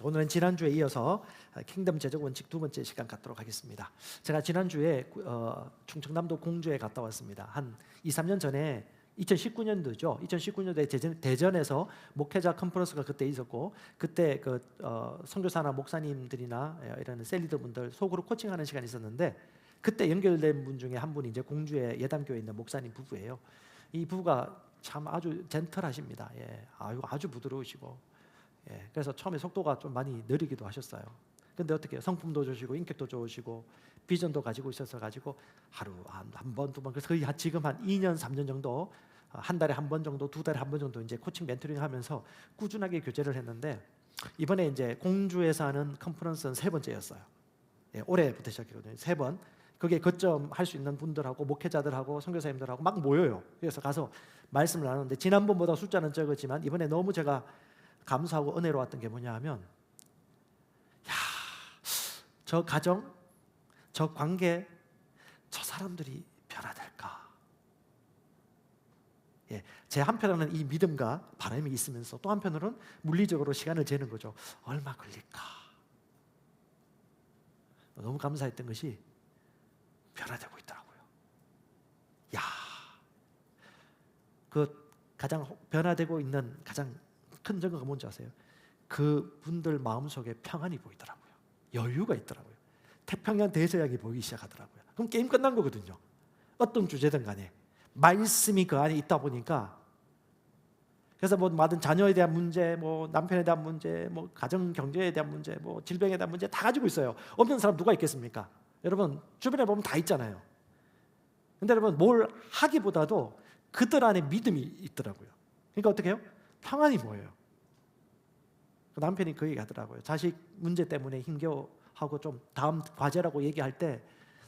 오늘은 지난주에 이어서 킹덤 제적 원칙 두 번째 시간 갖도록 하겠습니다. 제가 지난주에 충청남도 공주에 갔다 왔습니다. 한 2, 3년 전에 2019년도죠. 2019년도에 대전에서 목회자 컨퍼런스가 그때 있었고, 그때 선교사나 목사님들이나 이런 셀리더분들 속으로 코칭하는 시간이 있었는데, 그때 연결된 분 중에 한 분이 이제 공주의 예담교회에 있는 목사님 부부예요. 이 부부가 참 아주 젠틀하십니다. 아주 부드러우시고, 그래서 처음에 속도가 좀 많이 느리기도 하셨어요. 근데 어떻게 성품도 좋으시고 인격도 좋으시고 비전도 가지고 있어서 하루 한 번, 두 번, 그래서 거의 지금 한 2년, 3년 정도, 한 달에 한 번 정도, 두 달에 한 번 정도 이제 코칭 멘토링 하면서 꾸준하게 교제를 했는데, 이번에 이제 공주에서 하는 컨퍼런스는 세 번째였어요. 올해부터 시작했거든요. 세 번. 거기에 거점할 수 있는 분들하고 목회자들하고 선교사님들하고 막 모여요. 그래서 가서 말씀을 나누는데, 지난번보다 숫자는 적었지만 이번에 너무 제가 감사하고 은혜로웠던 게 뭐냐 하면, 저 가정, 저 관계, 저 사람들이 변화될까? 제 한편으로는 이 믿음과 바람이 있으면서 또 한편으로는 물리적으로 시간을 재는 거죠. 얼마 걸릴까? 너무 감사했던 것이 변화되고 있더라고요. 가장 변화되고 있는 가장 큰 증거가 뭔지 아세요? 그분들 마음속에 평안이 보이더라고요. 여유가 있더라고요. 태평양 대서양이 보이기 시작하더라고요. 그럼 게임 끝난 거거든요. 어떤 주제든 간에 말씀이 그 안에 있다 보니까, 그래서 뭐든 자녀에 대한 문제, 남편에 대한 문제, 가정 경제에 대한 문제, 질병에 대한 문제 다 가지고 있어요. 없는 사람 누가 있겠습니까? 여러분 주변에 보면 다 있잖아요. 근데 여러분 뭘 하기보다도 그들 안에 믿음이 있더라고요. 그러니까 어떻게 해요? 평안이 보여요. 남편이 그 얘기 하더라고요. 자식 문제 때문에 힘겨워하고 좀 다음 과제라고 얘기할 때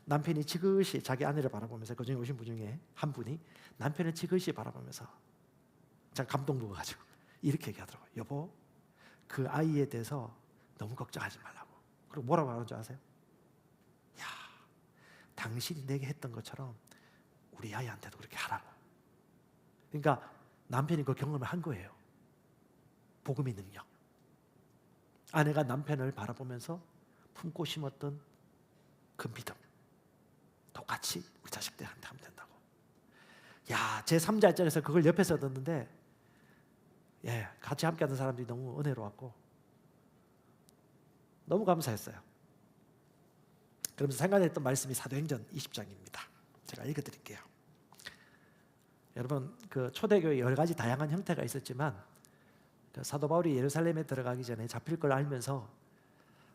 남편이 지그시 자기 아내를 바라보면서, 그중에 오신 분 중에 한 분이 남편을 지그시 바라보면서 제가 감동 먹어가지고 이렇게 얘기하더라고요. 여보, 그 아이에 대해서 너무 걱정하지 말라고. 그리고 뭐라고 하는 줄 아세요? 당신이 내게 했던 것처럼 우리 아이한테도 그렇게 하라고. 그러니까 남편이 그 경험을 한 거예요. 복음의 능력. 아내가 남편을 바라보면서 품고 심었던 그 믿음, 똑같이 우리 자식들한테 하면 된다고. 제 3자 입장에서 그걸 옆에서 듣는데, 같이 함께하는 사람들이 너무 은혜로웠고 너무 감사했어요. 그러면서 생각했던 말씀이 사도행전 20장입니다. 제가 읽어드릴게요. 여러분, 초대교회 여러 가지 다양한 형태가 있었지만, 사도 바울이 예루살렘에 들어가기 전에 잡힐 걸 알면서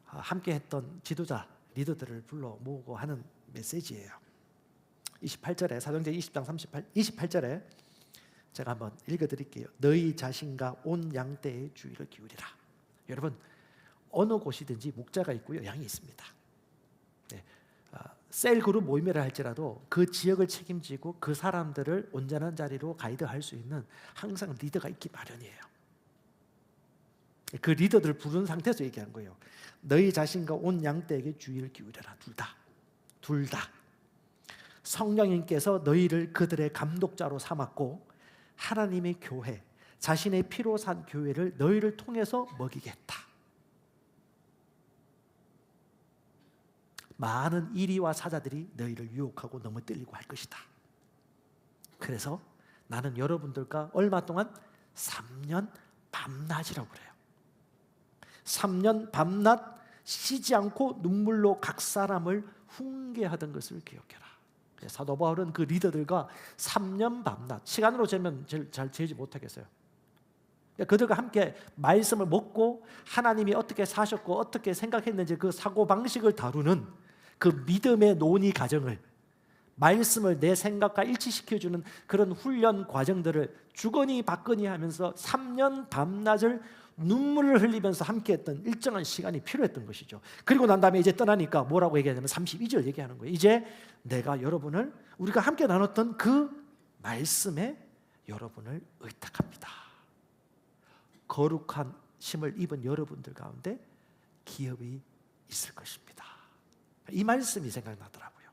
함께했던 지도자, 리더들을 불러 모으고 하는 메시지예요. 28절에, 사도행전 20장 28절에 제가 한번 읽어드릴게요. 너희 자신과 온 양떼의 주의를 기울이라. 여러분, 어느 곳이든지 목자가 있고요, 양이 있습니다. 셀 그룹 모임이라 할지라도 그 지역을 책임지고 그 사람들을 온전한 자리로 가이드할 수 있는 항상 리더가 있기 마련이에요. 그 리더들을 부른 상태에서 얘기한 거예요. 너희 자신과 온 양떼에게 주의를 기울여라. 둘 다. 성령님께서 너희를 그들의 감독자로 삼았고, 하나님의 교회, 자신의 피로 산 교회를 너희를 통해서 먹이겠다. 많은 이리와 사자들이 너희를 유혹하고 넘어뜨리고 할 것이다. 그래서 나는 여러분들과 얼마 동안 3년 밤낮이라고 그래요. 3년 밤낮 쉬지 않고 눈물로 각 사람을 훈계하던 것을 기억해라. 사도 바울은 그 리더들과 3년 밤낮, 시간으로 재면 잘 재지 못하겠어요. 그들과 함께 말씀을 먹고 하나님이 어떻게 사셨고 어떻게 생각했는지 그 사고방식을 다루는 그 믿음의 논의 과정을, 말씀을 내 생각과 일치시켜주는 그런 훈련 과정들을 주거니 받거니 하면서 3년 밤낮을 눈물을 흘리면서 함께했던 일정한 시간이 필요했던 것이죠. 그리고 난 다음에 이제 떠나니까 뭐라고 얘기하냐면 32절 얘기하는 거예요. 이제 내가 우리가 함께 나눴던 그 말씀에 여러분을 의탁합니다. 거룩한 심을 입은 여러분들 가운데 기업이 있을 것입니다. 이 말씀이 생각나더라고요.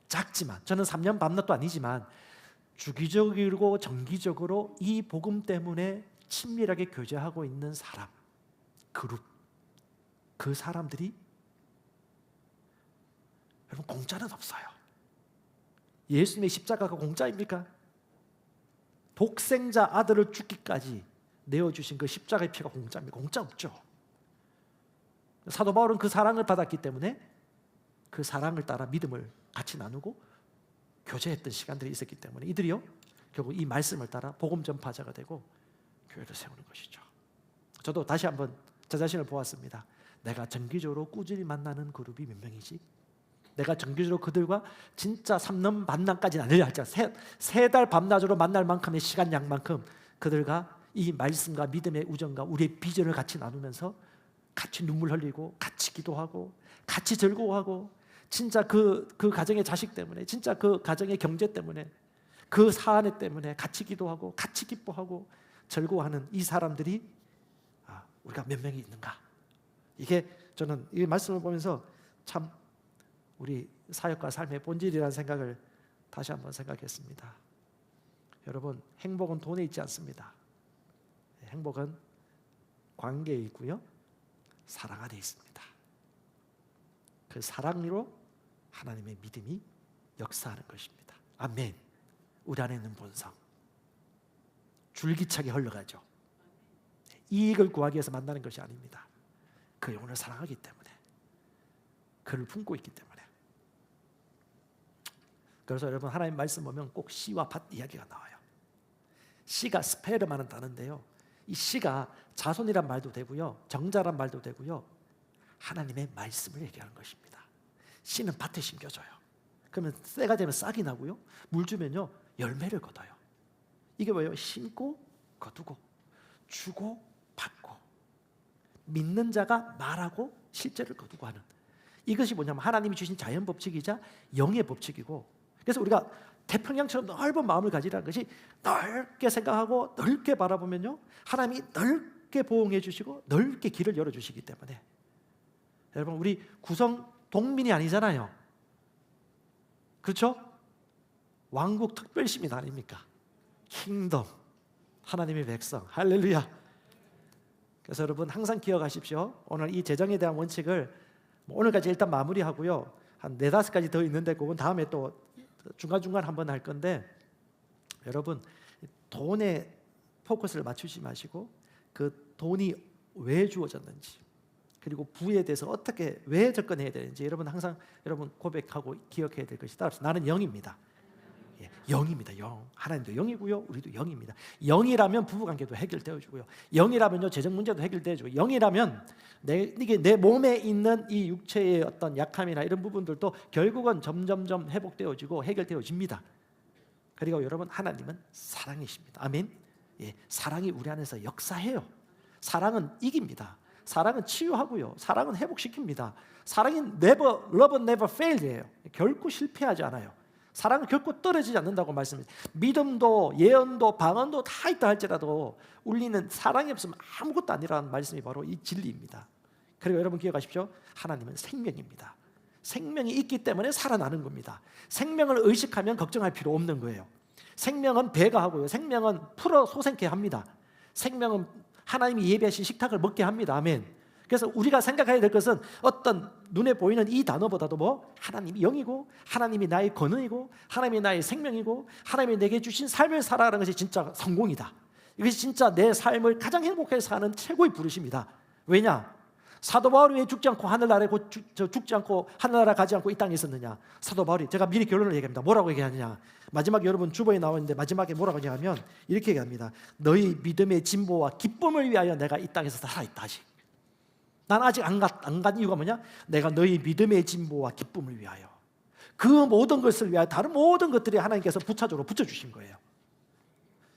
작지만, 저는 3년 밤낮도 아니지만 주기적이고 정기적으로 이 복음 때문에 친밀하게 교제하고 있는 사람, 그룹, 그 사람들이 여러분 공짜는 없어요. 예수님의 십자가가 공짜입니까? 독생자 아들을 죽기까지 내어주신 그 십자가의 피가 공짜입니까? 공짜 없죠. 사도 바울은 그 사랑을 받았기 때문에 그 사랑을 따라 믿음을 같이 나누고 교제했던 시간들이 있었기 때문에 이들이요 결국 이 말씀을 따라 복음 전파자가 되고 교회를 세우는 것이죠. 저도 다시 한번 저 자신을 보았습니다. 내가 정기적으로 꾸준히 만나는 그룹이 몇 명이지? 내가 정기적으로 그들과 진짜 3년 반남까지는 아니라 세 달 밤낮으로 만날 만큼의 시간량만큼 그들과 이 말씀과 믿음의 우정과 우리의 비전을 같이 나누면서 같이 눈물 흘리고 같이 기도하고 같이 즐거워하고 진짜 그 가정의 자식 때문에 진짜 그 가정의 경제 때문에 그 사안에 때문에 같이 기도하고 같이 기뻐하고 즐거워하는 이 사람들이 우리가 몇 명이 있는가? 이게 저는 이 말씀을 보면서 참 우리 사역과 삶의 본질이라는 생각을 다시 한번 생각했습니다. 여러분, 행복은 돈에 있지 않습니다. 행복은 관계에 있고요, 사랑 안에 있습니다. 그 사랑으로 하나님의 믿음이 역사하는 것입니다. 아멘. 우리 안에 있는 본성 줄기차게 흘러가죠. 이익을 구하기 위해서 만나는 것이 아닙니다. 그 영혼을 사랑하기 때문에, 그를 품고 있기 때문에. 그래서 여러분 하나님 말씀 보면 꼭 씨와 밭 이야기가 나와요. 씨가 스페르마는 단어인데요, 이 씨가 자손이란 말도 되고요, 정자란 말도 되고요, 하나님의 말씀을 얘기하는 것입니다. 씨는 밭에 심겨져요. 그러면 때가 되면 싹이 나고요, 물 주면요 열매를 거둬요. 이게 뭐예요? 심고 거두고 주고 받고 믿는 자가 말하고 실제를 거두고 하는, 이것이 뭐냐면 하나님이 주신 자연 법칙이자 영의 법칙이고, 그래서 우리가 태평양처럼 넓은 마음을 가지라는 것이 넓게 생각하고 넓게 바라보면요 하나님이 넓게 보응해 주시고 넓게 길을 열어주시기 때문에. 여러분, 우리 구성 동민이 아니잖아요. 그렇죠? 왕국 특별시민 아닙니까? 킹덤, 하나님의 백성. 할렐루야. 그래서 여러분 항상 기억하십시오. 오늘 이 재정에 대한 원칙을 오늘까지 일단 마무리하고요, 한 4-5가지 더 있는데 그건 다음에 또 중간중간 한번 할 건데, 여러분 돈에 포커스를 맞추지 마시고 그 돈이 왜 주어졌는지, 그리고 부에 대해서 어떻게 왜 접근해야 되는지 여러분 항상 여러분 고백하고 기억해야 될 것이, 따라서 나는 영입니다. 예, 영입니다. 영. 하나님도 영이고요, 우리도 영입니다. 영이라면 부부관계도 해결되어지고요, 영이라면요 재정 문제도 해결되어지고, 영이라면 이게 내 몸에 있는 이 육체의 어떤 약함이나 이런 부분들도 결국은 점점점 회복되어지고 해결되어집니다. 그리고 여러분 하나님은 사랑이십니다. 아멘. 예, 사랑이 우리 안에서 역사해요. 사랑은 이깁니다. 사랑은 치유하고요, 사랑은 회복시킵니다. 사랑이 never, love never fail이에요. 결코 실패하지 않아요. 사랑은 결코 떨어지지 않는다고 말씀합니다. 믿음도 예언도 방언도 다 있다 할지라도 울리는 사랑이 없으면 아무것도 아니라는 말씀이 바로 이 진리입니다. 그리고 여러분 기억하십시오. 하나님은 생명입니다. 생명이 있기 때문에 살아나는 겁니다. 생명을 의식하면 걱정할 필요 없는 거예요. 생명은 배가 하고요, 생명은 풀어 솟게 합니다. 생명은 하나님이 예배하신 식탁을 먹게 합니다. 아멘. 그래서 우리가 생각해야 될 것은 어떤 눈에 보이는 이 단어보다도 하나님이 영이고, 하나님이 나의 권능이고, 하나님이 나의 생명이고, 하나님이 내게 주신 삶을 살아가는 것이 진짜 성공이다. 이것이 진짜 내 삶을 가장 행복하게 사는 최고의 부르심이다. 왜냐? 사도 바울이 왜 죽지 않고 하늘나라에 죽지 않고 하늘나라 가지 않고 이 땅에 있었느냐? 사도 바울이, 제가 미리 결론을 얘기합니다. 뭐라고 얘기하느냐? 마지막에 여러분 주보에 나와 있는데 마지막에 뭐라고 얘기하면 이렇게 얘기합니다. 너희 믿음의 진보와 기쁨을 위하여 내가 이 땅에서 살아있다. 아직 난 아직 안 간 이유가 뭐냐? 내가 너희 믿음의 진보와 기쁨을 위하여, 그 모든 것을 위하여 다른 모든 것들이 하나님께서 부차적으로 붙여주신 거예요.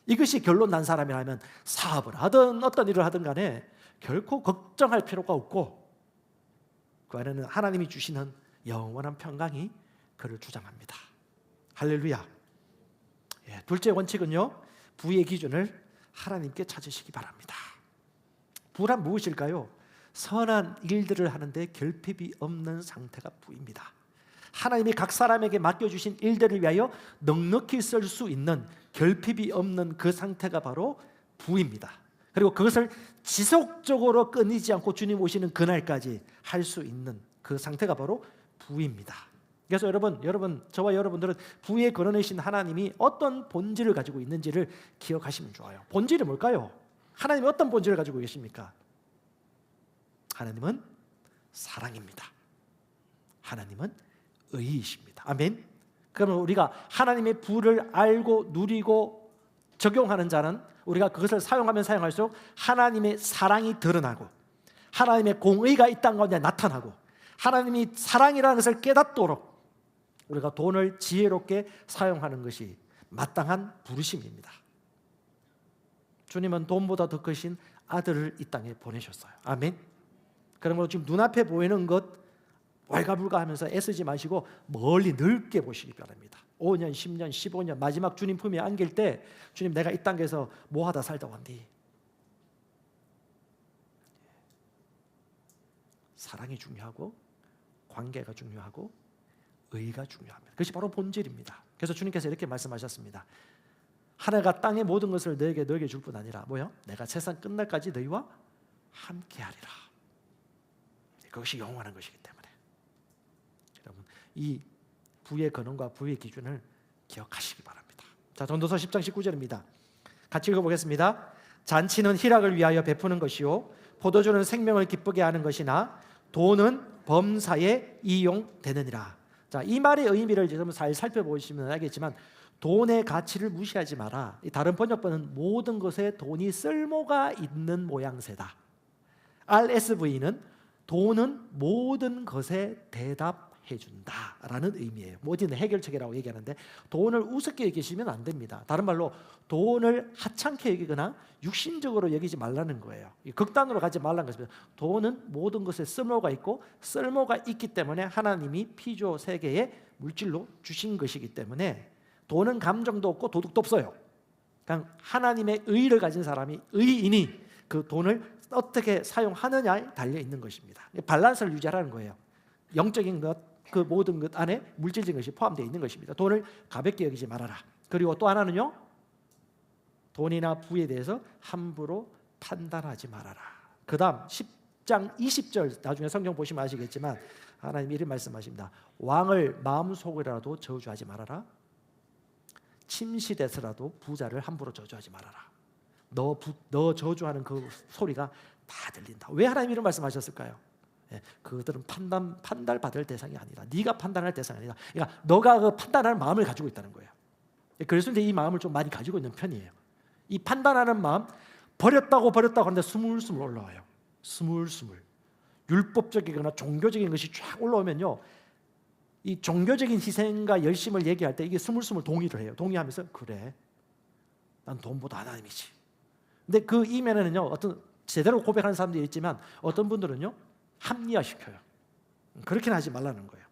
이것이 결론 난 사람이라면 사업을 하든 어떤 일을 하든 간에 결코 걱정할 필요가 없고, 그 안에는 하나님이 주시는 영원한 평강이 그를 주장합니다. 할렐루야. 예, 둘째 원칙은요, 부의 기준을 하나님께 찾으시기 바랍니다. 부란 무엇일까요? 선한 일들을 하는데 결핍이 없는 상태가 부입니다. 하나님이 각 사람에게 맡겨주신 일들을 위하여 넉넉히 쓸 수 있는 결핍이 없는 그 상태가 바로 부입니다. 그리고 그것을 지속적으로 끊이지 않고 주님 오시는 그날까지 할 수 있는 그 상태가 바로 부입니다. 그래서 여러분 저와 여러분들은 부의 근원이신 하나님이 어떤 본질을 가지고 있는지를 기억하시면 좋아요. 본질이 뭘까요? 하나님이 어떤 본질을 가지고 계십니까? 하나님은 사랑입니다. 하나님은 의이십니다. 아멘. 그러면 우리가 하나님의 부를 알고 누리고 적용하는 자는 우리가 그것을 사용하면 사용할수록 하나님의 사랑이 드러나고 하나님의 공의가 이 땅 가운데 나타나고 하나님이 사랑이라는 것을 깨닫도록 우리가 돈을 지혜롭게 사용하는 것이 마땅한 부르심입니다. 주님은 돈보다 더 크신 아들을 이 땅에 보내셨어요. 아멘. 그러므로 지금 눈앞에 보이는 것 왈가불가 하면서 애쓰지 마시고 멀리 넓게 보시기 바랍니다. 5년, 10년, 15년 마지막 주님 품에 안길 때 주님 내가 이 땅에서 뭐 하다 살다 왔니? 사랑이 중요하고 관계가 중요하고 의가 중요합니다. 그것이 바로 본질입니다. 그래서 주님께서 이렇게 말씀하셨습니다. 하나가 땅의 모든 것을 너에게 줄 뿐 아니라 뭐요? 내가 세상 끝날까지 너희와 함께하리라. 그것이 영원한 것이기 때문에 여러분 이 부의 근원과 부의 기준을 기억하시기 바랍니다. 자, 전도서 10장 19절입니다. 같이 읽어보겠습니다. 잔치는 희락을 위하여 베푸는 것이요 포도주는 생명을 기쁘게 하는 것이나 돈은 범사에 이용되느니라. 자, 이 말의 의미를 여러분 잘 살펴보시면 알겠지만 돈의 가치를 무시하지 마라. 다른 번역본은 모든 것에 돈이 쓸모가 있는 모양새다. RSV는 돈은 모든 것에 대답해 준다라는 의미예요. 어디는 해결책이라고 얘기하는데 돈을 우습게 여기시면 안 됩니다. 다른 말로 돈을 하찮게 여기거나 육신적으로 여기지 말라는 거예요. 극단으로 가지 말라는 것입니다. 돈은 모든 것에 쓸모가 있고 쓸모가 있기 때문에 하나님이 피조 세계에 물질로 주신 것이기 때문에 돈은 감정도 없고 도덕도 없어요. 그냥 하나님의 의를 가진 사람이 의인이 그 돈을 어떻게 사용하느냐에 달려 있는 것입니다. 밸런스를 유지하라는 거예요. 영적인 것, 그 모든 것 안에 물질적인 것이 포함되어 있는 것입니다. 돈을 가볍게 여기지 말아라. 그리고 또 하나는요, 돈이나 부에 대해서 함부로 판단하지 말아라. 그 다음 10장 20절 나중에 성경 보시면 아시겠지만 하나님이 이런 말씀하십니다. 왕을 마음속으로라도 저주하지 말아라. 침실에서라도 부자를 함부로 저주하지 말아라. 너 저주하는 그 소리가 다 들린다. 왜 하나님이 이런 말씀하셨을까요? 그들은 판단받을 대상이 아니다. 네가 판단할 대상이 아니다. 그러니까 너가 그 판단하는 마음을 가지고 있다는 거예요. 그래서 이 마음을 좀 많이 가지고 있는 편이에요. 이 판단하는 마음 버렸다고 하는데 스물스물 올라와요. 스물스물. 율법적이거나 종교적인 것이 쫙 올라오면요, 이 종교적인 희생과 열심을 얘기할 때 이게 스물스물 동의를 해요. 동의하면서 그래, 난 돈보다 하나님이지. 근데 그 이면에는요, 어떤 제대로 고백하는 사람들이 있지만 어떤 분들은요 합리화시켜요. 그렇게는 하지 말라는 거예요.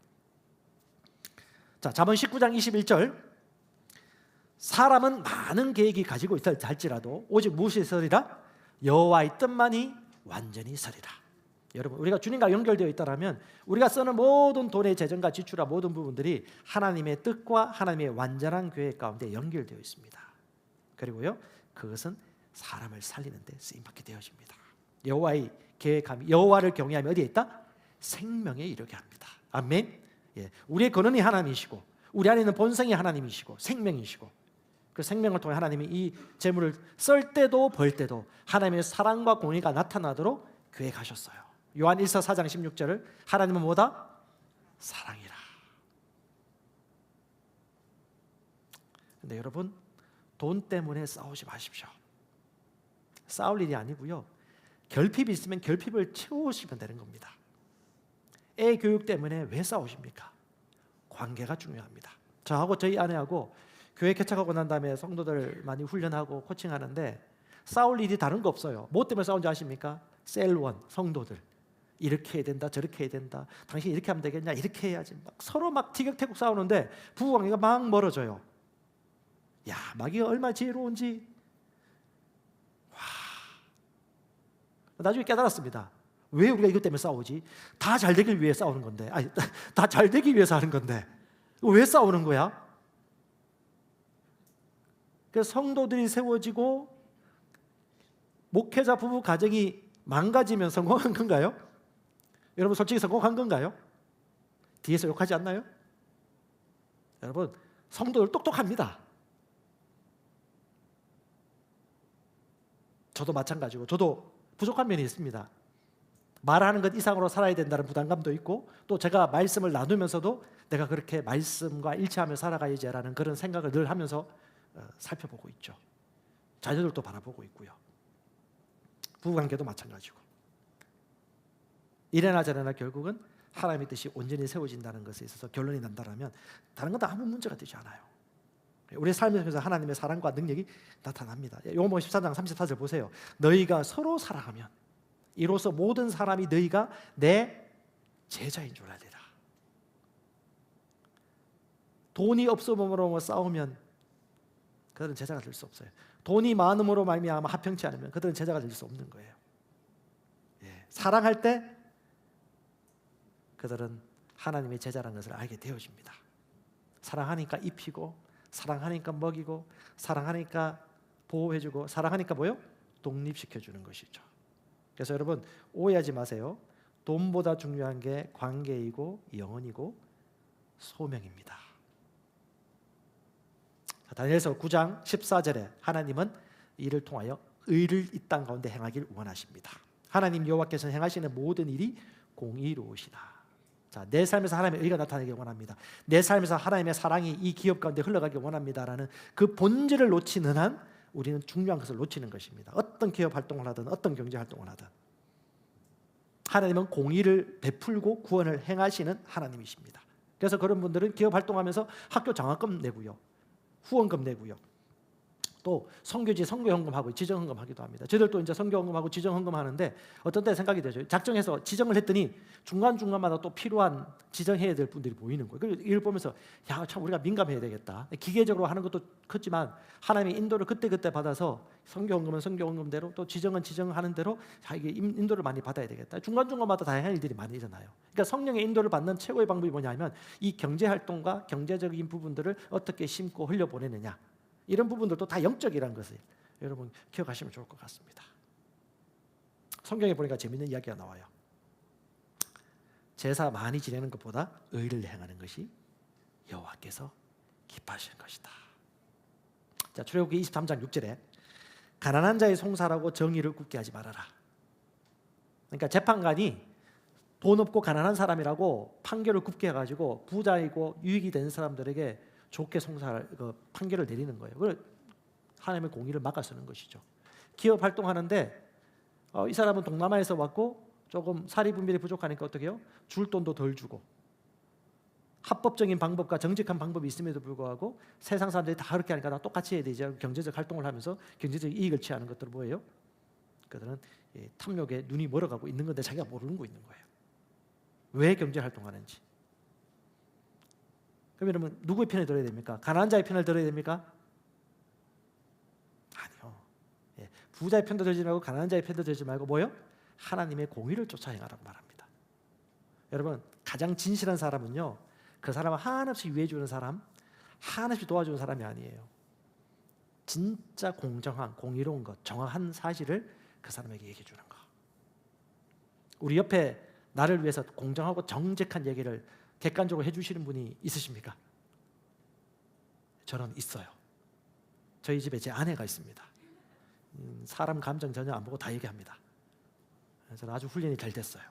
자, 잠언 19장 21절. 사람은 많은 계획이 가지고 있다 할지라도 오직 무엇이 서리라? 여호와의 뜻만이 완전히 서리라. 여러분, 우리가 주님과 연결되어 있다면 우리가 쓰는 모든 돈의 재정과 지출과 모든 부분들이 하나님의 뜻과 하나님의 완전한 계획 가운데 연결되어 있습니다. 그리고요, 그것은 사람을 살리는 데 쓰임받게 되어집니다. 여호와의 계획함이, 여호와를 경외하면 어디에 있다? 생명에 이르게 합니다. 아멘. 예, 우리의 근원이 하나님이시고 우리 안에 있는 본성이 하나님이시고 생명이시고 그 생명을 통해 하나님이 이 재물을 쓸 때도 벌 때도 하나님의 사랑과 공의가 나타나도록 계획하셨어요. 요한 1서 4장 16절을 하나님은 뭐다? 사랑이라. 근데 여러분, 돈 때문에 싸우지 마십시오. 싸울 일이 아니고요, 결핍이 있으면 결핍을 채우시면 되는 겁니다. 애 교육 때문에 왜 싸우십니까? 관계가 중요합니다. 저하고 저희 아내하고 교회 개척하고 난 다음에 성도들 많이 훈련하고 코칭하는데 싸울 일이 다른 거 없어요. 뭐 때문에 싸운지 아십니까? 셀원, 성도들. 이렇게 해야 된다, 저렇게 해야 된다, 당신 이렇게 하면 되겠냐, 이렇게 해야지. 막 서로 막 티격태격 싸우는데 부부관계가 막 멀어져요. 야, 마귀가 얼마나 지혜로운지. 와, 나중에 깨달았습니다. 왜 우리가 이것 때문에 싸우지? 다 잘 되길 위해 싸우는 건데, 아니, 다 잘 되기 위해서 하는 건데 왜 싸우는 거야? 그래서 성도들이 세워지고 목회자 부부 가정이 망가지면 성공한 건가요? 여러분 솔직히 성공한 건가요? 뒤에서 욕하지 않나요? 여러분 성도들 똑똑합니다. 저도 마찬가지고 저도 부족한 면이 있습니다. 말하는 것 이상으로 살아야 된다는 부담감도 있고 또 제가 말씀을 나누면서도 내가 그렇게 말씀과 일치하며 살아가야지라는 그런 생각을 늘 하면서 살펴보고 있죠. 자녀들도 바라보고 있고요. 부부관계도 마찬가지고. 이래나 저래나 결국은 하나님의 뜻이 온전히 세워진다는 것에 있어서 결론이 난다면 다른 건 다 아무 문제가 되지 않아요. 우리 삶에서 하나님의 사랑과 능력이 나타납니다. 요한복음 14장 34절 보세요. 너희가 서로 사랑하면 이로써 모든 사람이 너희가 내 제자인 줄 알리라. 돈이 없음으로 싸우면 그들은 제자가 될 수 없어요. 돈이 많음으로 말미암아 합평치 않으면 그들은 제자가 될 수 없는 거예요. 사랑할 때 그들은 하나님의 제자라는 것을 알게 되어집니다. 사랑하니까 입히고, 사랑하니까 먹이고, 사랑하니까 보호해주고, 사랑하니까 뭐요? 독립시켜주는 것이죠. 그래서 여러분 오해하지 마세요. 돈보다 중요한 게 관계이고 영혼이고 소명입니다. 다니엘서 9장 14절에 하나님은 이를 통하여 의를 이 땅 가운데 행하길 원하십니다. 하나님 여호와께서 행하시는 모든 일이 공의로우시다. 자, 내 삶에서 하나님의 의가 나타나길 원합니다. 내 삶에서 하나님의 사랑이 이 기업 가운데 흘러가길 원합니다라는 그 본질을 놓치는 한 우리는 중요한 것을 놓치는 것입니다. 어떤 기업 활동을 하든 어떤 경제 활동을 하든 하나님은 공의를 베풀고 구원을 행하시는 하나님이십니다. 그래서 그런 분들은 기업 활동하면서 학교 장학금 내고요, 후원금 내고요, 또 선교지 선교헌금하고 지정헌금하기도 합니다. 저희들도 이제 선교헌금하고 지정헌금하는데 어떤 때 생각이 되죠. 작정해서 지정을 했더니 중간중간마다 또 필요한 지정해야 될 분들이 보이는 거예요. 그래서 이걸 보면서 야, 참 우리가 민감해야 되겠다. 기계적으로 하는 것도 컸지만 하나님의 인도를 그때그때 받아서 선교헌금은 선교헌금대로 또 지정은 지정하는 대로 이게 인도를 많이 받아야 되겠다. 중간중간마다 다양한 일들이 많이 일어나요. 그러니까 성령의 인도를 받는 최고의 방법이 뭐냐면 이 경제활동과 경제적인 부분들을 어떻게 심고 흘려보내느냐, 이런 부분들도 다 영적이라는 것을 여러분 기억하시면 좋을 것 같습니다. 성경에 보니까 재밌는 이야기가 나와요. 제사 많이 지내는 것보다 의를 행하는 것이 여호와께서 기뻐하시는 것이다. 자, 출애굽기 23장 6절에 가난한 자의 송사라고 정의를 굳게 하지 말아라. 그러니까 재판관이 돈 없고 가난한 사람이라고 판결을 굽게 해가지고 부자이고 유익이 되는 사람들에게 좋게 판결을 내리는 거예요. 그걸 하나님의 공의를 막아서는 것이죠. 기업 활동하는데 이 사람은 동남아에서 왔고 조금 사리 분별이 부족하니까 어떻게 해요? 줄 돈도 덜 주고, 합법적인 방법과 정직한 방법이 있음에도 불구하고 세상 사람들이 다 그렇게 하니까 나 똑같이 해야 되지. 경제적 활동을 하면서 경제적 이익을 취하는 것들은 뭐예요? 그들은 탐욕에 눈이 멀어가고 있는 건데 자기가 모르는 거 있는 거예요. 왜 경제 활동하는지. 그럼 여러분 누구의 편을 들어야 됩니까? 가난한 자의 편을 들어야 됩니까? 아니요. 부자의 편도 들지 말고 가난한 자의 편도 들지 말고 뭐요? 하나님의 공의를 쫓아 행하라고 말합니다. 여러분 가장 진실한 사람은요, 그 사람을 한없이 위해 주는 사람, 한없이 도와주는 사람이 아니에요. 진짜 공정한, 공의로운 것, 정확한 사실을 그 사람에게 얘기해 주는 거. 우리 옆에 나를 위해서 공정하고 정직한 얘기를 객관적으로 해주시는 분이 있으십니까? 저는 있어요. 저희 집에 제 아내가 있습니다. 사람 감정 전혀 안 보고 다 얘기합니다. 저는 아주 훈련이 잘 됐어요.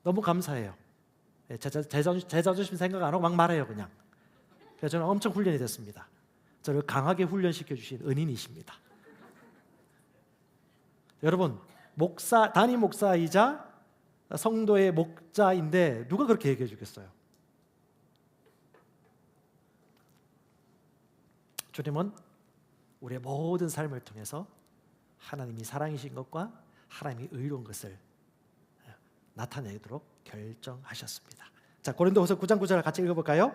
너무 감사해요. 제 자존심 생각 안 하고 막 말해요 그냥. 그래서 저는 엄청 훈련이 됐습니다. 저를 강하게 훈련시켜 주신 은인이십니다. 여러분 담임 목사이자 성도의 목자인데 누가 그렇게 얘기해 주겠어요? 주님은 우리의 모든 삶을 통해서 하나님이 사랑이신 것과 하나님이 의로운 것을 나타내도록 결정하셨습니다. 자, 고린도후서 9장 9절을 같이 읽어볼까요?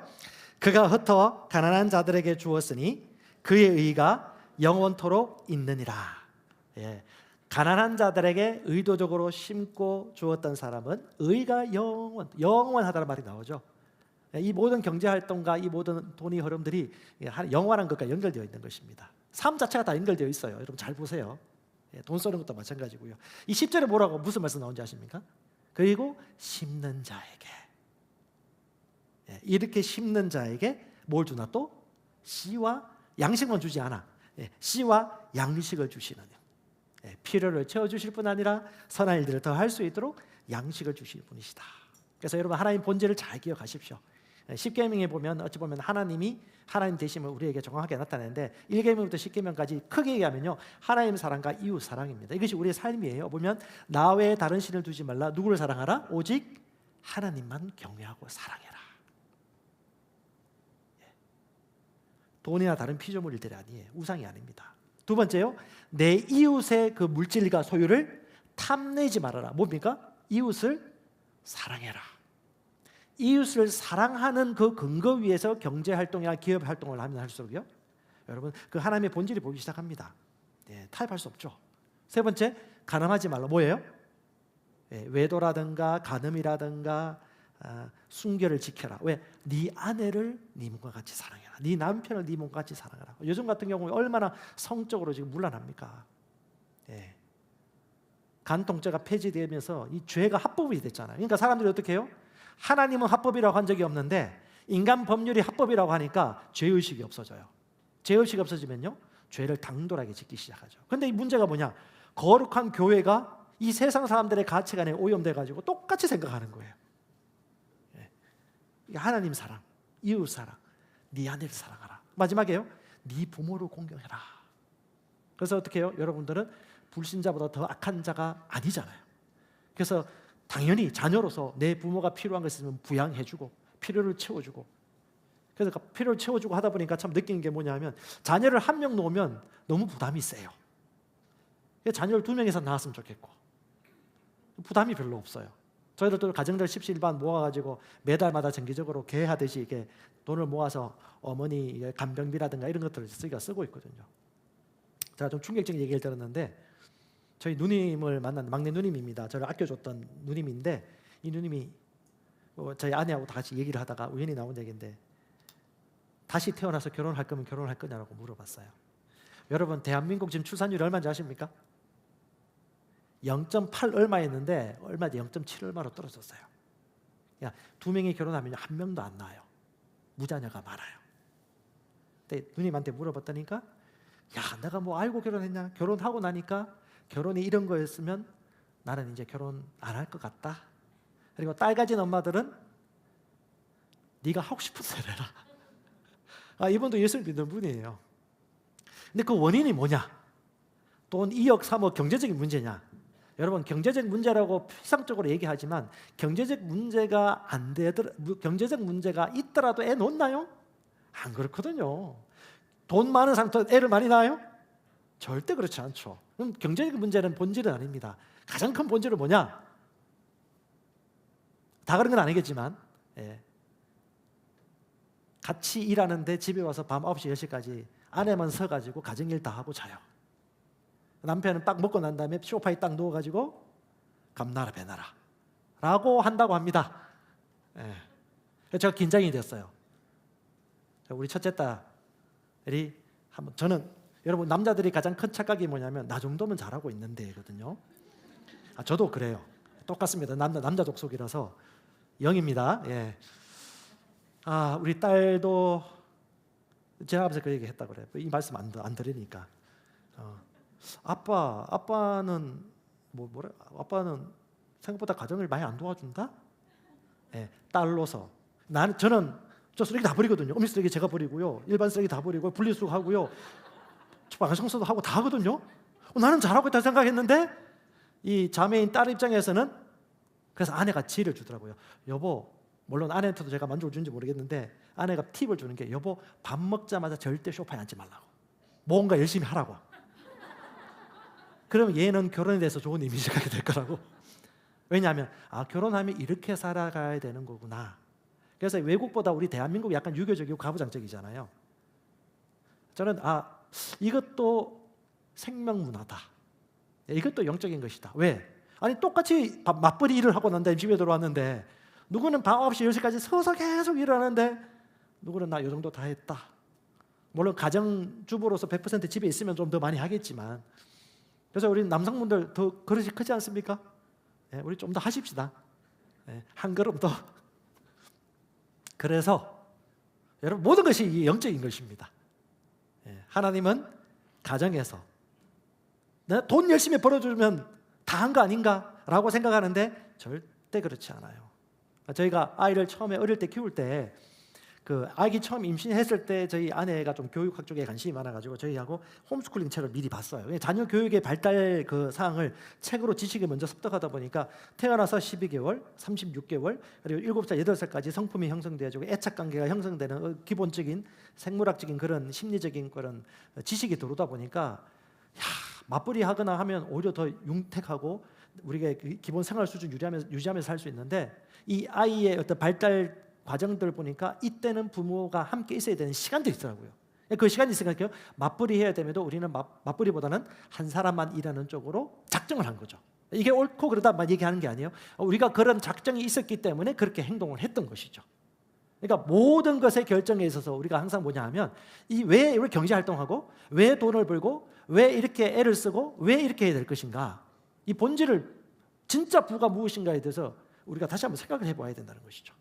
그가 흩어 가난한 자들에게 주었으니 그의 의가 영원토록 있느니라. 가난한 자들에게 의도적으로 심고 주었던 사람은 의가 영원하다는 말이 나오죠. 이 모든 경제 활동과 이 모든 돈의 흐름들이 영원한 것과 연결되어 있는 것입니다. 삶 자체가 다 연결되어 있어요. 여러분 잘 보세요. 돈 쓰는 것도 마찬가지고요. 이 10절에 뭐라고 무슨 말씀 나온지 아십니까? 그리고 심는 자에게, 이렇게 심는 자에게 뭘 주나? 또 씨와 양식만 주지 않아. 씨와 양식을 주시는, 필요를 채워주실 뿐 아니라 선한 일들을 더 할 수 있도록 양식을 주실 분이시다. 그래서 여러분 하나님 본질을 잘 기억하십시오. 10계명에 보면 어찌 보면 하나님이 하나님 되심을 우리에게 정확하게 나타내는데 1계명부터 10계명까지 크게 얘기하면요, 하나님 사랑과 이웃 사랑입니다. 이것이 우리의 삶이에요. 보면 나 외에 다른 신을 두지 말라. 누구를 사랑하라? 오직 하나님만 경외하고 사랑해라. 돈이나 다른 피조물들이 아니에요. 우상이 아닙니다. 두 번째요, 내 이웃의 그 물질과 소유를 탐내지 말아라. 뭡니까? 이웃을 사랑해라. 이웃을 사랑하는 그 근거 위에서 경제 활동이나 기업 활동을 하면 할수록요, 여러분 그 하나님의 본질이 보이기 시작합니다. 타협할 수 없죠. 세 번째, 간음하지 말라. 뭐예요? 외도라든가 간음이라든가 순결을 지켜라. 왜? 네 아내를 네 몸과 같이 사랑해라. 네 남편을 네 몸과 같이 사랑해라. 요즘 같은 경우에 얼마나 성적으로 지금 문란합니까? 간통죄가 폐지되면서 이 죄가 합법이 됐잖아요. 그러니까 사람들이 어떻게 해요? 하나님은 합법이라고 한 적이 없는데 인간 법률이 합법이라고 하니까 죄의식이 없어져요. 죄의식이 없어지면요, 죄를 당돌하게 짓기 시작하죠. 그런데 이 문제가 뭐냐? 거룩한 교회가 이 세상 사람들의 가치관에 오염돼가지고 똑같이 생각하는 거예요. 하나님 사랑, 이웃 사랑, 네 아내를 사랑하라. 마지막에요, 네 부모를 공경해라. 그래서 어떻게 해요? 여러분들은 불신자보다 더 악한 자가 아니잖아요. 그래서 당연히 자녀로서 내 부모가 필요한 것이 있으면 부양해주고 필요를 채워주고, 그래서 필요를 채워주고 하다 보니까 참 느끼는 게 뭐냐면 자녀를 한 명 놓으면 너무 부담이 세요. 자녀를 2명이서 낳았으면 좋겠고 부담이 별로 없어요. 저희들도 가정들 십시일반 모아가지고 매달마다 정기적으로 계획하듯이 이렇게 돈을 모아서 어머니 간병비라든가 이런 것들을 쓰고 있거든요. 제가 좀 충격적인 얘기를 들었는데, 저희 누님을 만난 막내 누님입니다. 저를 아껴줬던 누님인데, 이 누님이 저희 아내하고 다 같이 얘기를 하다가 우연히 나온 얘기인데, 다시 태어나서 결혼할 거면 결혼할 거냐고 물어봤어요. 여러분 대한민국 지금 출산율이 얼마인지 아십니까? 0.8 얼마였는데 얼마 뒤에 0.7 얼마로 떨어졌어요. 2명이 결혼하면 1명도 안 나와요. 무자녀가 많아요. 근데 누님한테 물어봤다니까, 야 내가 뭐 알고 결혼했냐? 결혼하고 나니까 결혼이 이런 거였으면 나는 이제 결혼 안 할 것 같다. 그리고 딸 가진 엄마들은 네가 하고 싶은 대로 해라. 이분도 예수를 믿는 분이에요. 근데 그 원인이 뭐냐? 돈 2억 3억 경제적인 문제냐? 여러분 경제적 문제라고 피상적으로 얘기하지만 경제적 문제가 경제적 문제가 있더라도 애 놓나요? 안 그렇거든요. 돈 많은 사람도 애를 많이 낳아요? 절대 그렇지 않죠. 그럼 경제적 문제는 본질은 아닙니다. 가장 큰 본질은 뭐냐? 다 그런 건 아니겠지만 같이 일하는데 집에 와서 밤 9시 10시까지 아내만 서가지고 가정일 다 하고 자요. 남편은 딱 먹고 난 다음에 소파에 딱 누워가지고 감나라 배나라 라고 한다고 합니다. 제가 긴장이 됐어요. 우리 첫째 딸이 한번, 저는 여러분 남자들이 가장 큰 착각이 뭐냐면 나 정도면 잘하고 있는데거든요. 저도 그래요. 똑같습니다. 남자 족속이라서 0입니다. 우리 딸도 제가 앞에서 그 얘기 했다 그래요. 이 말씀 안 들으니까 아빠는 아빠는 생각보다 가정을 많이 안 도와준다? 딸로서 저는 저 쓰레기 다 버리거든요. 음식 쓰레기 제가 버리고요, 일반 쓰레기 다 버리고 분리수거하고요, 방청소도 하고 다 하거든요. 나는 잘하고 있다 생각했는데 이 자매인 딸 입장에서는, 그래서 아내가 지혜를 주더라고요. 여보, 물론 아내한테도 제가 만족을 주는지 모르겠는데 아내가 팁을 주는 게, 여보 밥 먹자마자 절대 소파에 앉지 말라고, 뭔가 열심히 하라고. 그러면 얘는 결혼에 대해서 좋은 이미지를 갖게 될 거라고. 왜냐하면 결혼하면 이렇게 살아가야 되는 거구나. 그래서 외국보다 우리 대한민국이 약간 유교적이고 가부장적이잖아요. 저는 이것도 생명문화다. 이것도 영적인 것이다. 왜? 똑같이 맞벌이 일을 하고 난 다음에 집에 들어왔는데 누구는 밤 9시 10시까지 서서 계속 일하는데 누구는 나 이 정도 다 했다. 물론 가정주부로서 100% 집에 있으면 좀 더 많이 하겠지만, 그래서 우리 남성분들 더 그릇이 크지 않습니까? 예, 우리 좀 더 하십시다. 예, 한 걸음 더. 그래서 여러분 모든 것이 영적인 것입니다. 예, 하나님은 가정에서 내가 돈 열심히 벌어주면 다 한 거 아닌가? 라고 생각하는데 절대 그렇지 않아요. 저희가 아이를 처음에 어릴 때 키울 때 그 아기 처음 임신했을 때 저희 아내가 좀 교육학 쪽에 관심이 많아가지고 저희하고 홈스쿨링 책을 미리 봤어요. 자녀 교육의 발달 그 사항을 책으로 지식을 먼저 습득하다 보니까 태어나서 12개월, 36개월, 그리고 7살, 8살까지 성품이 형성되어지고 애착관계가 형성되는 기본적인 생물학적인 그런 심리적인 그런 지식이 들어오다 보니까 맞벌이 하거나 하면 오히려 더 융택하고 우리가 기본 생활 수준 유지하면서 살 수 있는데, 이 아이의 어떤 발달 과정들 보니까 이때는 부모가 함께 있어야 되는 시간도 있더라고요. 그 시간이 있으니까 맞벌이 해야 됨에도 우리는 맞벌이보다는 한 사람만 일하는 쪽으로 작정을 한 거죠. 이게 옳고 그러다만 얘기하는 게 아니에요. 우리가 그런 작정이 있었기 때문에 그렇게 행동을 했던 것이죠. 그러니까 모든 것의 결정에 있어서 우리가 항상 뭐냐 하면 왜 우리 경제 활동하고 왜 돈을 벌고 왜 이렇게 애를 쓰고 왜 이렇게 해야 될 것인가, 이 본질을 진짜 부가 무엇인가에 대해서 우리가 다시 한번 생각을 해봐야 된다는 것이죠.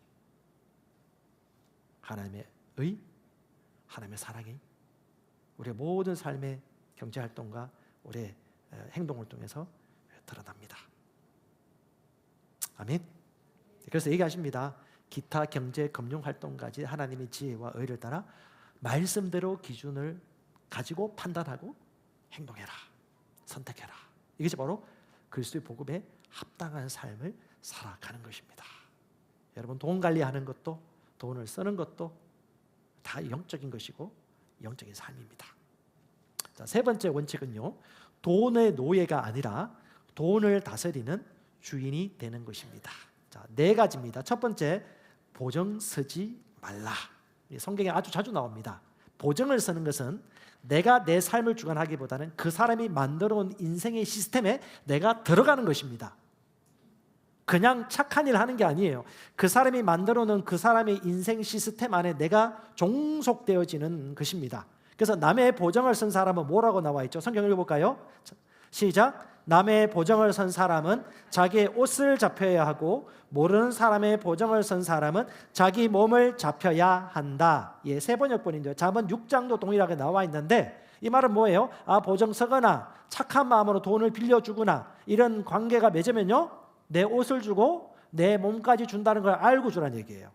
하나님의 의, 하나님의 사랑이 우리의 모든 삶의 경제활동과 우리의 행동을 통해서 드러납니다. 아멘. 그래서 얘기하십니다. 기타 경제 금융활동까지 하나님의 지혜와 의를 따라 말씀대로 기준을 가지고 판단하고 행동해라, 선택해라. 이것이 바로 그리스도의 복음에 합당한 삶을 살아가는 것입니다. 여러분, 돈 관리하는 것도 돈을 쓰는 것도 다 영적인 것이고 영적인 삶입니다. 자, 세 번째 원칙은요, 돈의 노예가 아니라 돈을 다스리는 주인이 되는 것입니다. 자, 네 가지입니다. 첫 번째, 보증 서지 말라. 성경에 아주 자주 나옵니다. 보증을 서는 것은 내가 내 삶을 주관하기보다는 그 사람이 만들어 온 인생의 시스템에 내가 들어가는 것입니다. 그냥 착한 일 하는 게 아니에요. 그 사람이 만들어 놓은 그 사람의 인생 시스템 안에 내가 종속되어지는 것입니다. 그래서 남의 보증을 쓴 사람은 뭐라고 나와 있죠? 성경 읽어볼까요? 시작. 남의 보증을 선 사람은 자기의 옷을 잡혀야 하고 모르는 사람의 보증을 선 사람은 자기 몸을 잡혀야 한다. 예, 세 번역본인데요. 잠언 6장도 동일하게 나와 있는데, 이 말은 뭐예요? 보증 서거나 착한 마음으로 돈을 빌려주거나 이런 관계가 맺으면요, 내 옷을 주고 내 몸까지 준다는 걸 알고 주라는 얘기예요.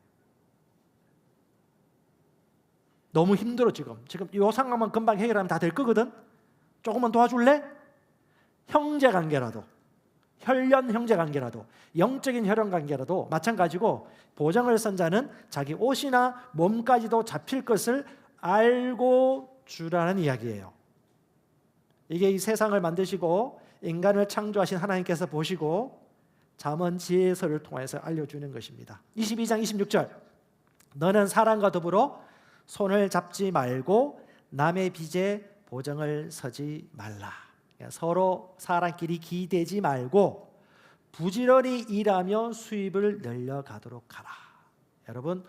너무 힘들어. 지금 이 상황만 금방 해결하면 다 될 거거든. 조금만 도와줄래? 형제관계라도, 혈연 형제관계라도, 영적인 혈연관계라도 마찬가지고, 보증을 선 자는 자기 옷이나 몸까지도 잡힐 것을 알고 주라는 이야기예요. 이게 이 세상을 만드시고 인간을 창조하신 하나님께서 보시고 잠언 지혜서를 통해서 알려주는 것입니다. 22장 26절, 너는 사람과 더불어 손을 잡지 말고 남의 빚에 보증을 서지 말라. 서로 사람끼리 기대지 말고 부지런히 일하며 수입을 늘려가도록 하라. 여러분,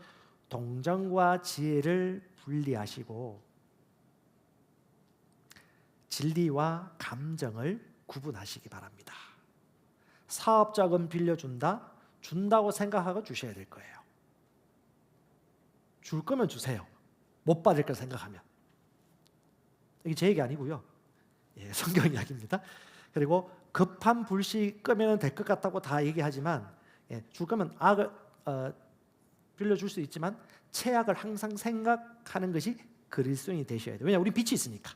동정과 지혜를 분리하시고 진리와 감정을 구분하시기 바랍니다. 사업자금 빌려준다, 준다고 생각하고 주셔야 될 거예요. 줄 거면 주세요. 못 받을 걸 생각하면. 이게 제 얘기 아니고요. 예, 성경 이야기입니다. 그리고 급한 불씨 끄면 될 것 같다고 다 얘기하지만, 줄 거면 악을 빌려줄 수 있지만 최악을 항상 생각하는 것이 그리스도인이 되셔야 돼요. 왜냐하면 우리 빛이 있으니까.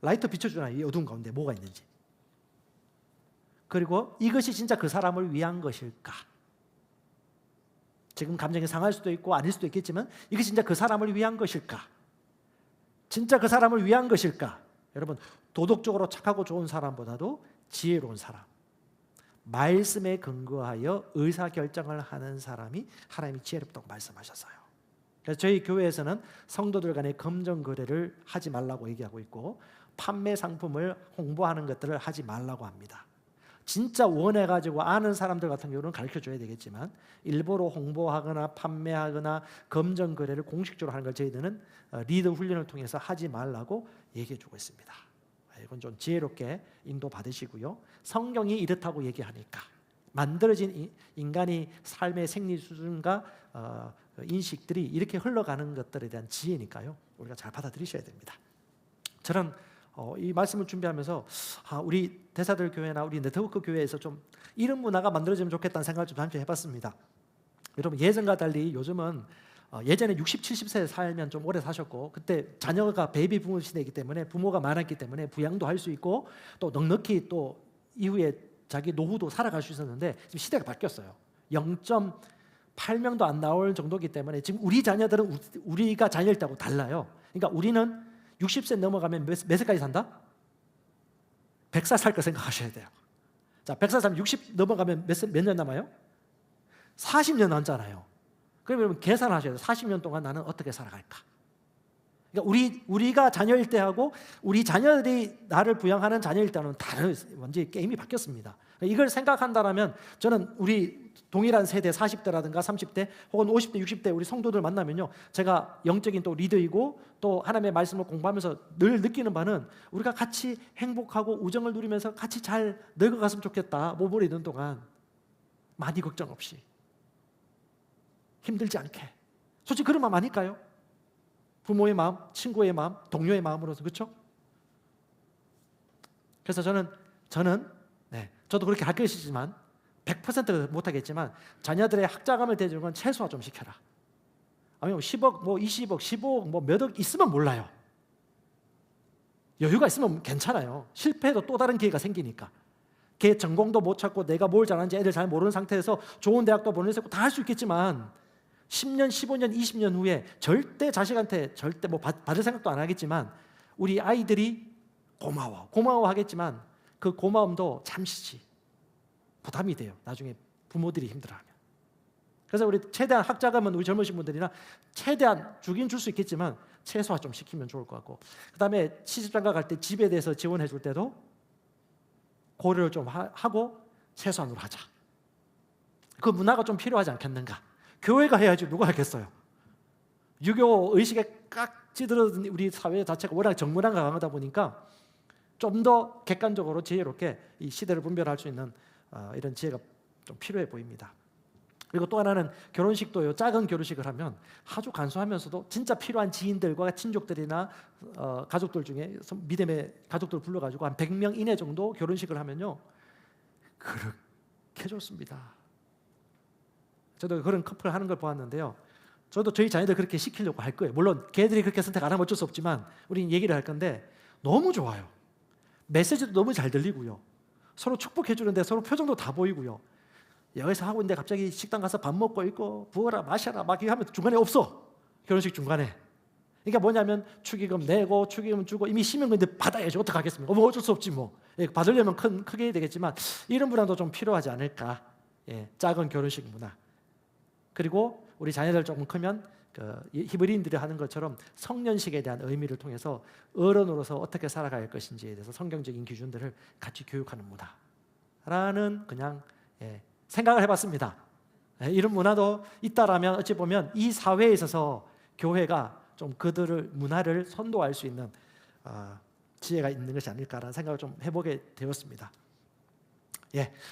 라이터 비춰주나, 이 어두운 가운데 뭐가 있는지. 그리고 이것이 진짜 그 사람을 위한 것일까? 지금 감정이 상할 수도 있고 아닐 수도 있겠지만 이게 진짜 그 사람을 위한 것일까? 진짜 그 사람을 위한 것일까? 여러분, 도덕적으로 착하고 좋은 사람보다도 지혜로운 사람, 말씀에 근거하여 의사결정을 하는 사람이 하나님이 지혜롭다고 말씀하셨어요. 그래서 저희 교회에서는 성도들 간의 금전 거래를 하지 말라고 얘기하고 있고, 판매 상품을 홍보하는 것들을 하지 말라고 합니다. 진짜 원해가지고 아는 사람들 같은 경우는 가르쳐줘야 되겠지만 일부러 홍보하거나 판매하거나 검정 거래를 공식적으로 하는 걸 저희들은 리더 훈련을 통해서 하지 말라고 얘기해주고 있습니다. 이건 좀 지혜롭게 인도받으시고요. 성경이 이렇다고 얘기하니까 만들어진 인간의 삶의 생리 수준과 인식들이 이렇게 흘러가는 것들에 대한 지혜니까요. 우리가 잘 받아들이셔야 됩니다. 저는 이 말씀을 준비하면서 우리 대사들 교회나 우리 네트워크 교회에서 좀 이런 문화가 만들어지면 좋겠다는 생각을 좀 잠시 해봤습니다. 여러분 예전과 달리 요즘은 예전에 60, 70세 살면 좀 오래 사셨고 그때 자녀가 베이비 부모 시대이기 때문에 부모가 많았기 때문에 부양도 할 수 있고 또 넉넉히 또 이후에 자기 노후도 살아갈 수 있었는데 지금 시대가 바뀌었어요. 0.8명도 안 나올 정도이기 때문에 지금 우리 자녀들은 우리가 자녀일 때하고 달라요. 그러니까 우리는 60세 넘어가면 몇 살까지 산다? 100살 살 거 생각하셔야 돼요. 자, 100살 살면 60 넘어가면 몇 년 남아요? 40년 남잖아요. 그러면 계산하셔야 돼요. 40년 동안 나는 어떻게 살아갈까? 그러니까 우리가 자녀일 때하고 우리 자녀들이 나를 부양하는 자녀일 때는 다른 완전히 게임이 바뀌었습니다. 이걸 생각한다면 저는 우리 동일한 세대 40대라든가 30대 혹은 50대 60대 우리 성도들 만나면요, 제가 영적인 또 리더이고 또 하나님의 말씀을 공부하면서 늘 느끼는 바는 우리가 같이 행복하고 우정을 누리면서 같이 잘 늙어갔으면 좋겠다. 몸을 있는 동안 많이 걱정 없이 힘들지 않게. 솔직히 그런 마음 아닐까요? 부모의 마음, 친구의 마음, 동료의 마음으로서. 그렇죠? 그래서 저는 저도 그렇게 할 것이지만 100% 못하겠지만 자녀들의 학자금을 대주는 건 최소화 좀 시켜라. 아니면 10억, 20억, 15억, 몇 억 있으면 몰라요. 여유가 있으면 괜찮아요. 실패해도 또 다른 기회가 생기니까. 걔 전공도 못 찾고 내가 뭘 잘하는지 애들 잘 모르는 상태에서 좋은 대학도 보내서 다 할 수 있겠지만 10년, 15년, 20년 후에 절대 자식한테 절대 받을 생각도 안 하겠지만 우리 아이들이 고마워하겠지만 그 고마움도 잠시지 부담이 돼요. 나중에 부모들이 힘들어하면. 그래서 우리 최대한 학자금은 우리 젊으신 분들이나 최대한 주긴 줄 수 있겠지만 최소화 좀 시키면 좋을 것 같고, 그 다음에 시집장가 갈 때 집에 대해서 지원해 줄 때도 고려를 좀 하고 최소한으로 하자. 그 문화가 좀 필요하지 않겠는가? 교회가 해야지 누가 하겠어요? 유교 의식에 깍 찌들어든 우리 사회 자체가 워낙 정문화가 강하다 보니까 좀 더 객관적으로 지혜롭게 이 시대를 분별할 수 있는 이런 지혜가 좀 필요해 보입니다. 그리고 또 하나는 결혼식도요. 작은 결혼식을 하면 아주 간소하면서도 진짜 필요한 지인들과 친족들이나 가족들 중에 믿음의 가족들을 불러가지고 한 100명 이내 정도 결혼식을 하면요, 그렇게 좋습니다. 저도 그런 커플 하는 걸 보았는데요, 저도 저희 자녀들 그렇게 시키려고 할 거예요. 물론 걔들이 그렇게 선택 안 하면 어쩔 수 없지만 우리는 얘기를 할 건데 너무 좋아요. 메시지도 너무 잘 들리고요, 서로 축복해 주는데 서로 표정도 다 보이고요. 여기서 하고 있는데 갑자기 식당 가서 밥 먹고 있고 부어라 마셔라 막 이렇게 하면 중간에 없어. 결혼식 중간에. 그러니까 뭐냐면 축의금 내고 축의금 주고 이미 시민권인데 받아야지 어떻게 하겠습니까? 뭐 어쩔 수 없지 뭐. 받으려면 크게 해야 되겠지만 이런 문화도 좀 필요하지 않을까. 작은 결혼식 문화. 그리고 우리 자녀들 조금 크면 히브리인들이 하는 것처럼 성년식에 대한 의미를 통해서 어른으로서 어떻게 살아갈 것인지에 대해서 성경적인 기준들을 같이 교육하는 문화라는 그냥 생각을 해봤습니다. 이런 문화도 있다라면 어찌 보면 이 사회에 있어서 교회가 좀 그들의 문화를 선도할 수 있는 지혜가 있는 것이 아닐까라는 생각을 좀 해보게 되었습니다.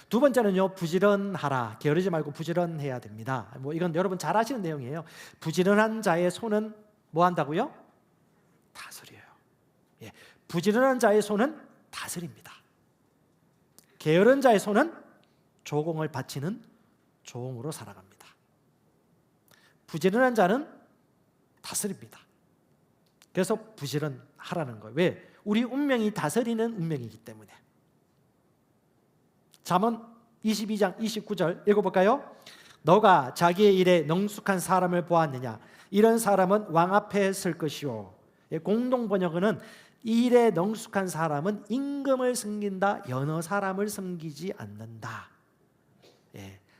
두 번째는요, 부지런하라. 게으르지 말고 부지런해야 됩니다. 이건 여러분 잘 아시는 내용이에요. 부지런한 자의 손은 뭐 한다고요? 다스려요. 부지런한 자의 손은 다스립니다. 게으른 자의 손은 조공을 바치는 종으로 살아갑니다. 부지런한 자는 다스립니다. 그래서 부지런하라는 거예요. 왜? 우리 운명이 다스리는 운명이기 때문에. 잠언 22장 29절 읽어볼까요? 너가 자기의 일에 능숙한 사람을 보았느냐? 이런 사람은 왕 앞에 설 것이요. 공동 번역은 이 일에 능숙한 사람은 임금을 섬긴다, 여러 사람을 섬기지 않는다.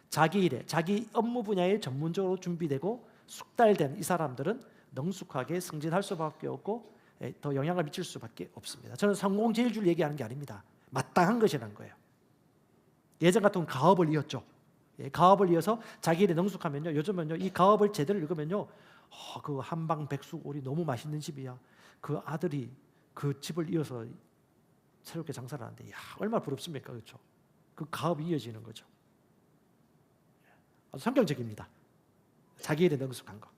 자기 일에, 자기 업무 분야에 전문적으로 준비되고 숙달된 이 사람들은 능숙하게 승진할 수밖에 없고 더 영향을 미칠 수밖에 없습니다. 저는 성공제일주의를 얘기하는 게 아닙니다. 마땅한 것이라는 거예요. 예전 같은 가업을 이었죠. 가업을 이어서 자기 일에 능숙하면요, 요즘은요 이 가업을 제대로 읽으면요, 그 한방 백숙오리 너무 맛있는 집이야. 그 아들이 그 집을 이어서 새롭게 장사를 하는데, 야, 얼마나 부럽습니까, 그렇죠? 그 가업이 이어지는 거죠. 아주 성경적입니다. 자기 일에 능숙한 거.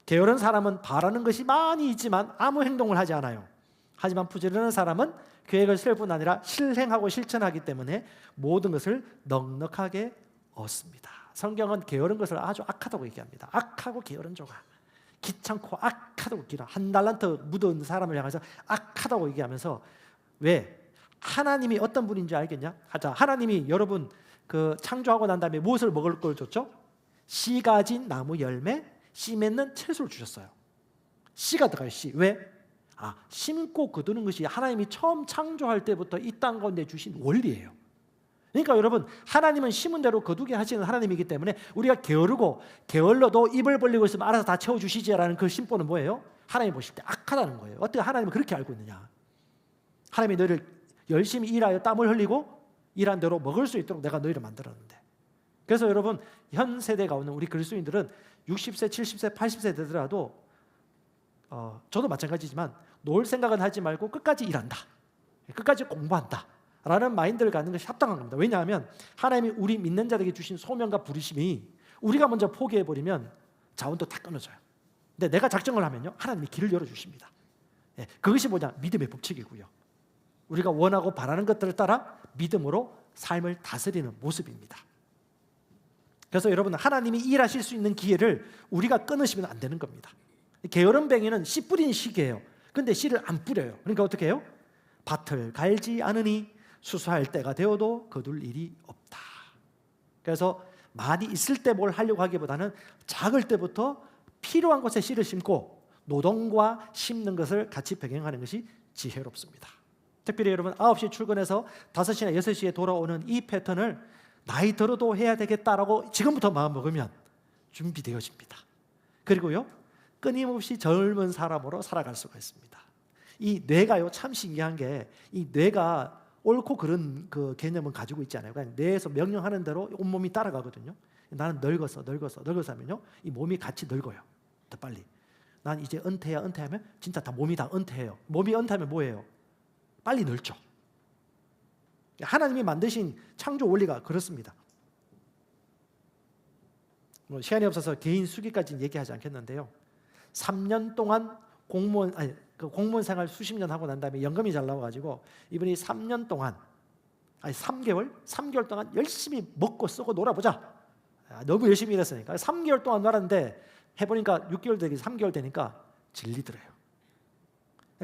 게으른 사람은 바라는 것이 많이 있지만 아무 행동을 하지 않아요. 하지만 부지런한 사람은 계획을 세울 뿐 아니라 실행하고 실천하기 때문에 모든 것을 넉넉하게 얻습니다. 성경은 게으른 것을 아주 악하다고 얘기합니다. 악하고 게으른 조가, 귀찮고 악하다고 기라, 한 달란트 묻은 사람을 향해서 악하다고 얘기하면서, 왜? 하나님이 어떤 분인지 알겠냐? 자, 하나님이 여러분 그 창조하고 난 다음에 무엇을 먹을 걸 줬죠? 씨 가진 나무 열매, 씨 맺는 채소를 주셨어요. 씨가 들어가요. 씨. 왜? 심고 거두는 것이 하나님이 처음 창조할 때부터 이 땅 가운데 주신 원리예요. 그러니까 여러분, 하나님은 심은 대로 거두게 하시는 하나님이기 때문에 우리가 게으르고 게을러도 입을 벌리고 있으면 알아서 다 채워주시지라는 그 심보는 뭐예요? 하나님 보실 때 악하다는 거예요. 어떻게 하나님은 그렇게 알고 있느냐? 하나님이 너희를 열심히 일하여 땀을 흘리고 일한 대로 먹을 수 있도록 내가 너희를 만들었는데. 그래서 여러분, 현 세대가 오는 우리 그리스도인들은 60세, 70세, 80세 되더라도 저도 마찬가지지만 놀 생각은 하지 말고 끝까지 일한다, 끝까지 공부한다 라는 마인드를 갖는 것이 합당한 겁니다. 왜냐하면 하나님이 우리 믿는 자들에게 주신 소명과 부르심이 우리가 먼저 포기해버리면 자원도 다 끊어져요. 근데 내가 작정을 하면요, 하나님이 길을 열어주십니다. 그것이 뭐냐? 믿음의 법칙이고요, 우리가 원하고 바라는 것들을 따라 믿음으로 삶을 다스리는 모습입니다. 그래서 여러분, 하나님이 일하실 수 있는 기회를 우리가 끊으시면 안 되는 겁니다. 게으른 뱅이는 씨 뿌리는 시기예요. 근데 씨를 안 뿌려요. 그러니까 어떻게 해요? 밭을 갈지 않으니 수수할 때가 되어도 거둘 일이 없다. 그래서 많이 있을 때 뭘 하려고 하기보다는 작을 때부터 필요한 곳에 씨를 심고 노동과 심는 것을 같이 병행하는 것이 지혜롭습니다. 특별히 여러분, 9시 출근해서 5시나 6시에 돌아오는 이 패턴을 나이 들어도 해야 되겠다라고 지금부터 마음먹으면 준비되어집니다. 그리고요, 끊임없이 젊은 사람으로 살아갈 수가 있습니다. 이 뇌가요, 참 신기한 게, 이 뇌가 옳고 그른 그 개념은 가지고 있지 않아요. 그냥 뇌에서 명령하는 대로 온몸이 따라가거든요. 나는 늙었어 하면요, 이 몸이 같이 늙어요, 더 빨리. 난 이제 은퇴하면 진짜 다 몸이 다 은퇴해요. 몸이 은퇴하면 뭐예요? 빨리 늙죠. 하나님이 만드신 창조 원리가 그렇습니다. 시간이 없어서 개인 수기까지는 얘기하지 않겠는데요, 3년 동안 공무원 생활 수십 년 하고 난 다음에 연금이 잘 나와가지고 이분이 3년 동안, 3개월 동안 열심히 먹고 쓰고 놀아보자. 너무 열심히 일했으니까 3개월 동안 놀았는데 해보니까 6개월 되기 3개월 되니까 질리더래요.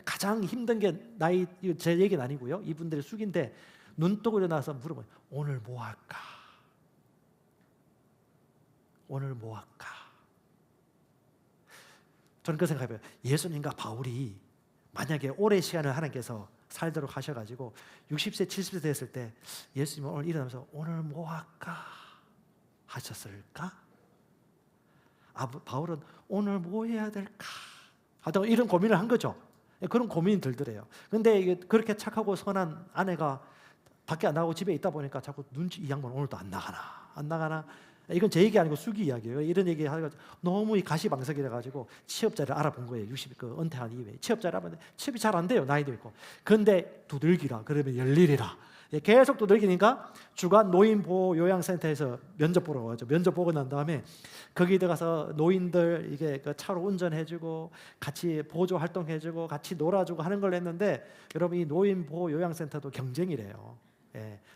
가장 힘든 게 나이, 제 얘기는 아니고요, 이분들의 수기인데, 눈 뜨고 일어나서 물어봐요. 오늘 뭐 할까? 오늘 뭐 할까? 저는 그 생각해봐요. 예수님과 바울이 만약에 오래 시간을 하나님께서 살도록 하셔가지고 60세, 70세 됐을 때 예수님은 오늘 일어나면서 오늘 뭐 할까 하셨을까? 바울은 오늘 뭐 해야 될까 하다가 이런 고민을 한 거죠. 그런 고민이 들더래요. 근데 이게 그렇게 착하고 선한 아내가 밖에 안 나가고 집에 있다 보니까 자꾸 이 양반 오늘도 안 나가나. 이건 제 얘기 아니고 수기 이야기예요. 이런 얘기 하다가 너무 가시방석이라 가지고 취업자를 알아본 거예요. 60 은퇴한 이후에 취업자를 알아봤는데 취업이 잘 안 돼요. 나이도 있고. 근데 두들기라 그러면 열일이라. 계속 두들기니까 주간 노인보호요양센터에서 면접 보러 가죠. 면접 보고 난 다음에 거기 들어가서 노인들 이게 그 차로 운전해주고 같이 보조 활동해주고 같이 놀아주고 하는 걸 했는데, 여러분 이 노인보호요양센터도 경쟁이래요.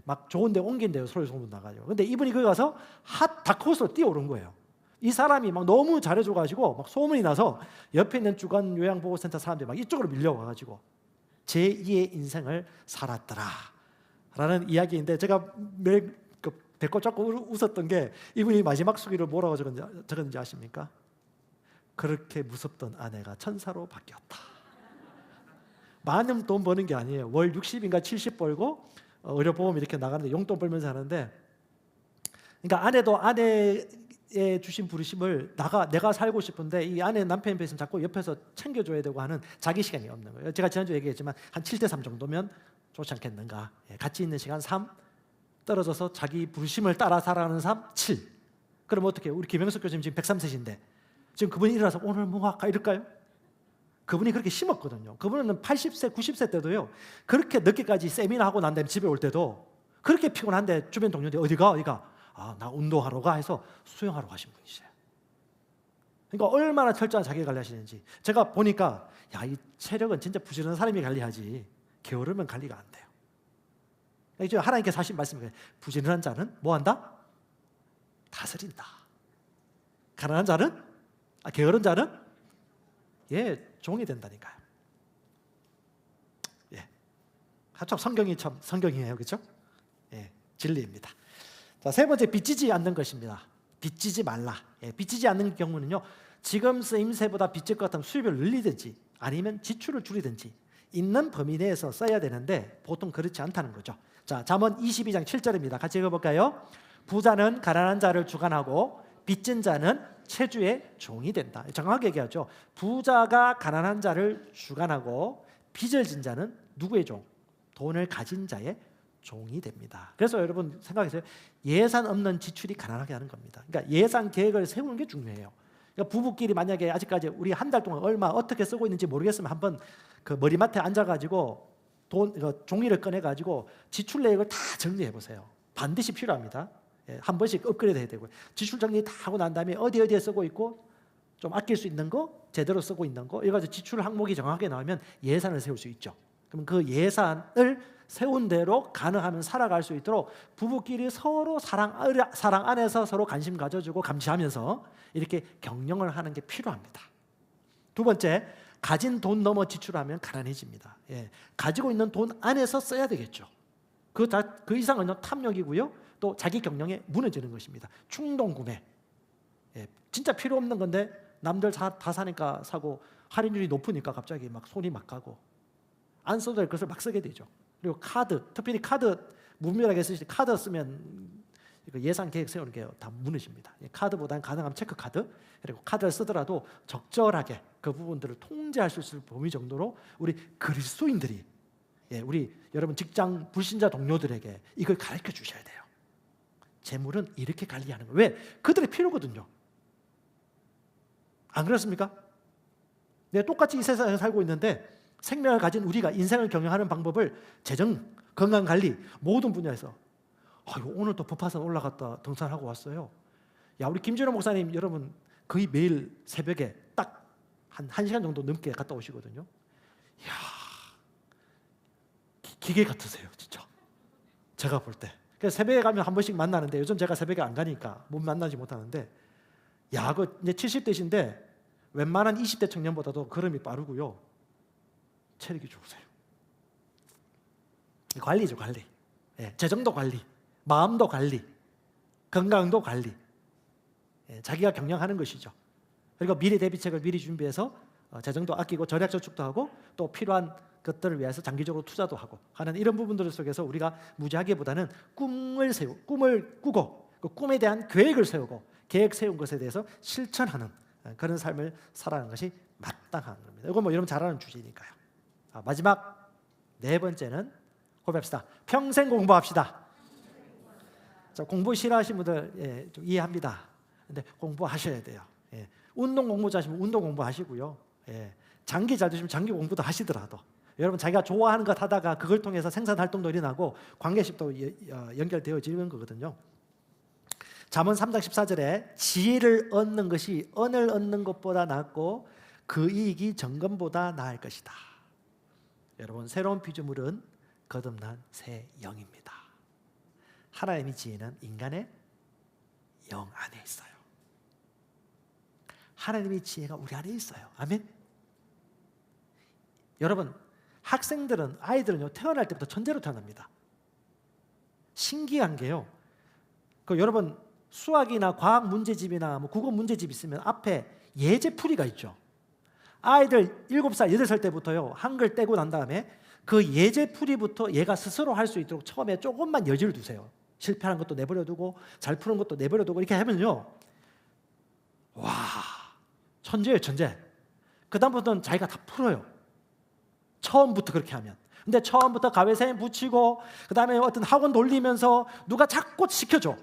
막 좋은 데 옮긴대요. 소리 소문 나가지고. 근데 이분이 거기 가서 핫 다크호스로 뛰어오른 거예요. 이 사람이 막 너무 잘해줘가지고 막 소문이 나서 옆에 있는 주간 요양보호센터 사람들이 막 이쪽으로 밀려와가지고 제2의 인생을 살았더라 라는 이야기인데, 제가 매일 배꼽 잡고 웃었던 게, 이분이 마지막 수기를 뭐라고 적었는지 아십니까? 그렇게 무섭던 아내가 천사로 바뀌었다. 많은 돈 버는 게 아니에요. 월 60인가 70 벌고 의료보험 이렇게 나가는데 용돈 벌면서 하는데, 그러니까 아내도 아내의 주신 부르심을 내가 살고 싶은데 이 아내 남편 옆에 있으면 자꾸 옆에서 챙겨줘야 되고 하는 자기 시간이 없는 거예요. 제가 지난주에 얘기했지만 한 7대3 정도면 좋지 않겠는가. 같이 있는 시간 3, 떨어져서 자기 불심을 따라 살아가는 사람 7. 그럼 어떻게 해요? 우리 김영석 교수님 지금 103세신데 지금 그분이 일어나서 오늘 뭐 할까 이럴까요? 그분이 그렇게 심었거든요. 그분은 80세, 90세 때도요. 그렇게 늦게까지 세미나 하고 난 다음에 집에 올 때도 그렇게 피곤한데 주변 동료들이 어디가? 아, 나 운동하러 가 해서 수영하러 가신 분이세요. 그러니까 얼마나 철저한 자기 관리하시는지 제가 보니까 야, 이 체력은 진짜 부지런한 사람이 관리하지 게으르면 관리가 안 돼요. 이제 하나님께서 하신 말씀이 부지런한 자는 뭐 한다? 다스린다. 가난한 자는 게으른 자는 종이 된다니까요. 참 성경이 참 성경이에요, 그렇죠? 진리입니다. 자, 세 번째 빚지지 않는 것입니다. 빚지지 말라. 빚지지 않는 경우는요, 지금 쓰임새보다 빚질 것 같으면 수입을 늘리든지 아니면 지출을 줄이든지 있는 범위 내에서 써야 되는데 보통 그렇지 않다는 거죠. 자, 잠언 22장 7절입니다. 같이 읽어볼까요? 부자는 가난한 자를 주관하고 빚진 자는 채주의 종이 된다. 정확하게 얘기하죠. 부자가 가난한 자를 주관하고 빚을 진 자는 누구의 종? 돈을 가진 자의 종이 됩니다. 그래서 여러분 생각하세요. 예산 없는 지출이 가난하게 하는 겁니다. 그러니까 예산 계획을 세우는 게 중요해요. 그러니까 부부끼리 만약에 아직까지 우리 한 달 동안 얼마 어떻게 쓰고 있는지 모르겠으면 한번 그 머리맡에 앉아가지고 종이를 꺼내가지고 지출 내역을 다 정리해 보세요. 반드시 필요합니다. 한 번씩 업그레이드 해야 되고요. 지출 정리 다 하고 난 다음에 어디에 쓰고 있고 좀 아낄 수 있는 거, 제대로 쓰고 있는 거, 이거 가지고 지출 항목이 정확하게 나오면 예산을 세울 수 있죠. 그럼 그 예산을 세운 대로 가능하면 살아갈 수 있도록 부부끼리 서로 사랑 안에서 서로 관심 가져주고 감시하면서 이렇게 경영을 하는 게 필요합니다. 두 번째, 가진 돈 넘어 지출하면 가난해집니다. 가지고 있는 돈 안에서 써야 되겠죠. 그 이상은 탐욕이고요. 또 자기 경영에 무너지는 것입니다. 충동 구매. 진짜 필요 없는 건데 남들 다 사니까 사고 할인율이 높으니까 갑자기 막 손이 막 가고 안 써도 될 것을 막 쓰게 되죠. 그리고 카드, 특별히 카드 무분별하게 쓰실 때 카드 쓰면 예산 계획 세우는 게 다 무너집니다. 카드보다는 가능하면 체크카드, 그리고 카드를 쓰더라도 적절하게 그 부분들을 통제할 수 있을 범위 정도로 우리 그리스도인들이 우리 여러분 직장 불신자 동료들에게 이걸 가르쳐 주셔야 돼요. 재물은 이렇게 관리하는 거예요. 왜? 그들의 필요거든요. 안 그렇습니까? 내가 똑같이 이 세상에 살고 있는데 생명을 가진 우리가 인생을 경영하는 방법을 재정, 건강관리 모든 분야에서 오늘 또 법화산 올라갔다 등산하고 왔어요. 야, 우리 김준호 목사님 여러분 거의 매일 새벽에 딱 한 1시간 정도 넘게 갔다 오시거든요. 이야, 기계 같으세요 진짜. 제가 볼 때. 그래서 새벽에 가면 한 번씩 만나는데 요즘 제가 새벽에 안 가니까 못 만나지 못하는데 야, 그 이제 70대신데 웬만한 20대 청년보다도 걸음이 빠르고요. 체력이 좋으세요. 관리죠, 관리. 재정도 관리, 마음도 관리, 건강도 관리. 자기가 경영하는 것이죠. 그리고 미래 대비책을 미리 준비해서 재정도 아끼고 전략 저축도 하고 또 필요한 것들을 위해서 장기적으로 투자도 하고 하는 이런 부분들 속에서 우리가 무지하기보다는 꿈을 꾸고 그 꿈에 대한 계획을 세우고 계획 세운 것에 대해서 실천하는 그런 삶을 살아가는 것이 마땅한 겁니다. 이건 뭐 여러분 잘 아는 주제니까요. 마지막 네 번째는 고백합시다. 평생 공부합시다. 자, 공부 싫어하시는 분들 좀 이해합니다. 근데 공부하셔야 돼요. 운동 공부 잘하시면 운동 공부하시고요. 장기 잘 되시면 장기 공부도 하시더라도 여러분 자기가 좋아하는 것 하다가 그걸 통해서 생산 활동도 일어나고 관계십도 연결되어지는 거거든요. 잠언 3장 14절에 지혜를 얻는 것이 은을 얻는 것보다 낫고 그 이익이 정금보다 나을 것이다. 여러분 새로운 피조물은 거듭난 새 영입니다. 하나님의 지혜는 인간의 영 안에 있어요. 하나님의 지혜가 우리 안에 있어요. 아멘. 여러분 학생들은 아이들은요 태어날 때부터 천재로 태어납니다. 신기한 게요. 여러분 수학이나 과학 문제집이나 뭐 국어 문제집 있으면 앞에 예제풀이가 있죠. 아이들 7살, 8살 때부터요 한글 떼고 난 다음에 그 예제풀이부터 얘가 스스로 할 수 있도록 처음에 조금만 여지를 두세요. 실패한 것도 내버려두고 잘 푸는 것도 내버려두고 이렇게 하면요 와 천재예요, 천재. 그 다음부터는 자기가 다 풀어요. 처음부터 그렇게 하면. 근데 처음부터 가외세임 붙이고 그다음에 어떤 학원 돌리면서 누가 자꾸 시켜줘.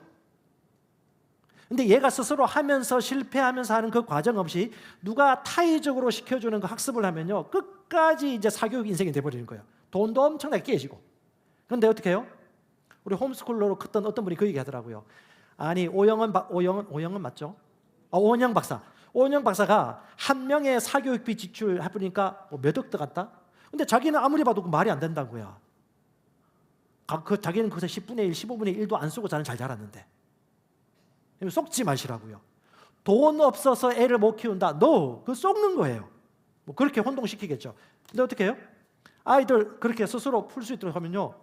근데 얘가 스스로 하면서 실패하면서 하는 그 과정 없이 누가 타의적으로 시켜주는 그 학습을 하면요, 끝까지 이제 사교육 인생이 돼버리는 거예요. 돈도 엄청나게 깨지고. 그런데 어떻게 해요? 우리 홈스쿨러로 컸던 어떤 분이 그 얘기 하더라고요. 아니 오영은 맞죠? 오은영 박사. 오은영 박사가 한 명의 사교육비 지출 해보니까 몇 억 들어갔다? 근데 자기는 아무리 봐도 말이 안 된다고요. 자기는 그래서 10분의 1, 15분의 1도 안 쓰고 잘 자랐는데. 속지 마시라고요. 돈 없어서 애를 못 키운다. No, 그거 속는 거예요. 뭐 그렇게 혼동시키겠죠. 근데 어떻게 해요? 아이들 그렇게 스스로 풀 수 있도록 하면요,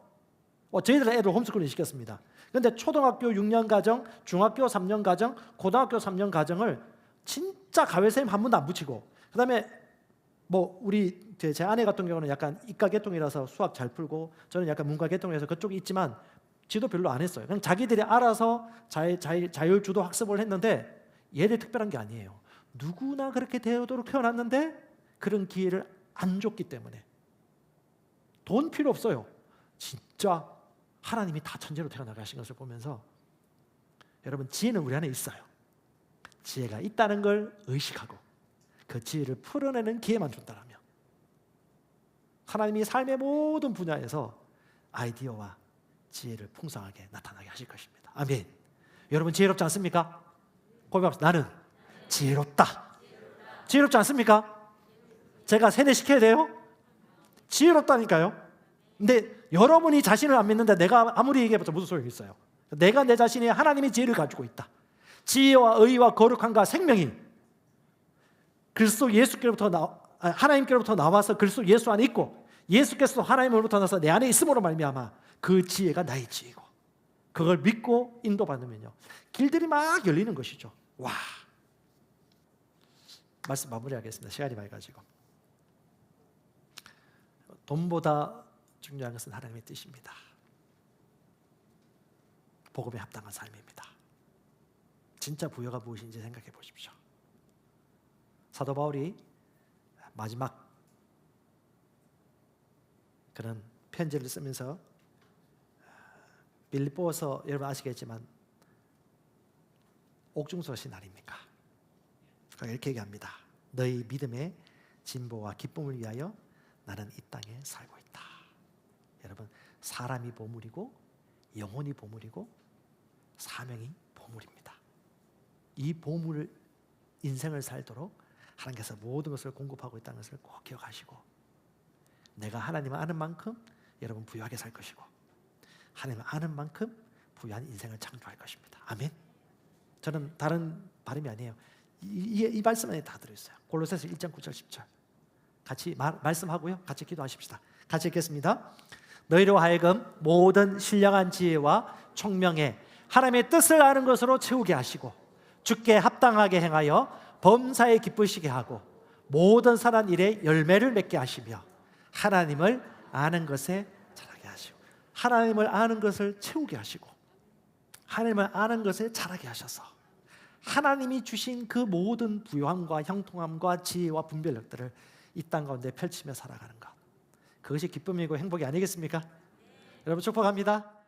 저희들 애들 홈스쿨링 시켰습니다. 그런데 초등학교 6년 과정, 중학교 3년 과정, 고등학교 3년 과정을 진짜 가외쌤 한 번도 안 붙이고, 그 다음에 뭐 우리 제 아내 같은 경우는 약간 이과 계통이라서 수학 잘 풀고, 저는 약간 문과 계통이라서 그쪽이 있지만 지도 별로 안 했어요. 그냥 자기들이 알아서 자율주도 학습을 했는데, 얘들 특별한 게 아니에요. 누구나 그렇게 되도록 태어났는데 그런 기회를 안 줬기 때문에. 돈 필요 없어요. 진짜 하나님이 다 천재로 태어나게 하신 것을 보면서, 여러분, 지혜는 우리 안에 있어요. 지혜가 있다는 걸 의식하고 그 지혜를 풀어내는 기회만 준다면 하나님이 삶의 모든 분야에서 아이디어와 지혜를 풍성하게 나타나게 하실 것입니다. 아멘. 여러분 지혜롭지 않습니까? 고백합시다. 나는 지혜롭다. 지혜롭지 않습니까? 제가 세뇌시켜야 돼요? 지혜롭다니까요. 근데 여러분이 자신을 안 믿는데 내가 아무리 얘기해봤자 무슨 소용이 있어요? 내가 내 자신이 하나님의 지혜를 가지고 있다. 지혜와 의와 거룩함과 생명이 그리스도 예수께로부터 하나님께로부터 나와서 그리스도 예수 안에 있고, 예수께서도 하나님으로부터 나서 내 안에 있음으로 말미암아 그 지혜가 나의 지혜고, 그걸 믿고 인도받으면요, 길들이 막 열리는 것이죠. 와, 말씀 마무리하겠습니다. 시간이 많이 가지고. 돈보다 중요한 것은 하나님의 뜻입니다. 복음에 합당한 삶입니다. 진짜 부여가 무엇인지 생각해 보십시오. 사도 바울이 마지막 그런 편지를 쓰면서, 빌립보서 여러분 아시겠지만 옥중서신 아닙니까? 이렇게 얘기합니다. 너희 믿음의 진보와 기쁨을 위하여 나는 이 땅에 살고 있다. 여러분, 사람이 보물이고 영혼이 보물이고 사명이 보물입니다. 이 보물을 인생을 살도록 하나님께서 모든 것을 공급하고 있다는 것을 꼭 기억하시고, 내가 하나님을 아는 만큼 여러분 부유하게 살 것이고, 하나님을 아는 만큼 부유한 인생을 창조할 것입니다. 아멘. 저는 다른 발음이 아니에요. 이 말씀 안에 다 들어있어요. 골로새서 1장 9절 10절 같이 말씀하고요, 같이 기도하십시다. 같이 읽겠습니다. 너희로 하여금 모든 신령한 지혜와 총명에 하나님의 뜻을 아는 것으로 채우게 하시고, 주께 합당하게 행하여 범사에 기쁘시게 하고, 모든 선한 일에 열매를 맺게 하시며 하나님을 아는 것에 자라게 하시고, 하나님을 아는 것을 채우게 하시고, 하나님을 아는 것에 자라게 하셔서 하나님이 주신 그 모든 부요함과 형통함과 지혜와 분별력들을 이 땅 가운데 펼치며 살아가는 것, 그것이 기쁨이고 행복이 아니겠습니까? 여러분 축복합니다.